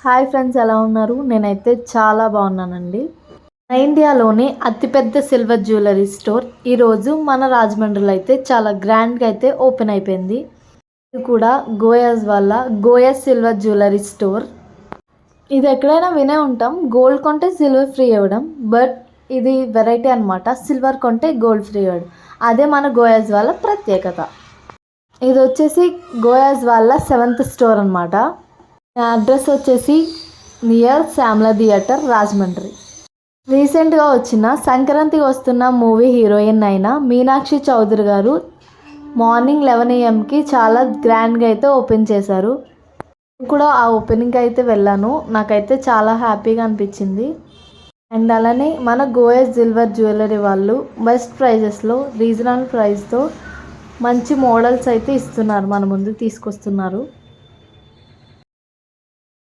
Hi friends, ఎలా ఉన్నారు? నేనైతే చాలా బాగున్నానండి. మన ఇండియాలోనే అతిపెద్ద సిల్వర్ జ్యువెలరీ స్టోర్ ఈరోజు మన రాజమండ్రిలో అయితే చాలా గ్రాండ్గా అయితే ఓపెన్ అయిపోయింది. ఇది కూడా గోయాస్ వాళ్ళ గోయాస్ సిల్వర్ జ్యువెలరీ స్టోర్. ఇది ఎక్కడైనా వినే ఉంటాం, గోల్డ్ కొంటే సిల్వర్ ఫ్రీ ఇవ్వడం. బట్ ఇది వెరైటీ అనమాట. సిల్వర్ కొంటే గోల్డ్ ఫ్రీ ఇవ్వడం, అదే మన గోయాస్ వాళ్ళ ప్రత్యేకత. ఇది వచ్చేసి గోయాస్ వాళ్ళ 7th స్టోర్ అనమాట. అడ్రస్ వచ్చేసి నియర్ శ్యామల థియేటర్, రాజమండ్రి. రీసెంట్గా వచ్చిన సంక్రాంతికి వస్తున్న మూవీ హీరోయిన్ అయిన మీనాక్షి చౌదరి గారు మార్నింగ్ 11 AM చాలా గ్రాండ్గా అయితే ఓపెన్ చేశారు. కూడా ఆ ఓపెనింగ్కి అయితే వెళ్ళాను. నాకైతే చాలా హ్యాపీగా అనిపించింది. అండ్ అలానే మన గోయస్ సిల్వర్ జ్యువెలరీ వాళ్ళు బెస్ట్ ప్రైజెస్లో రీజనబుల్ ప్రైస్తో మంచి మోడల్స్ అయితే ఇస్తున్నారు, మన ముందుకు తీసుకొస్తున్నారు.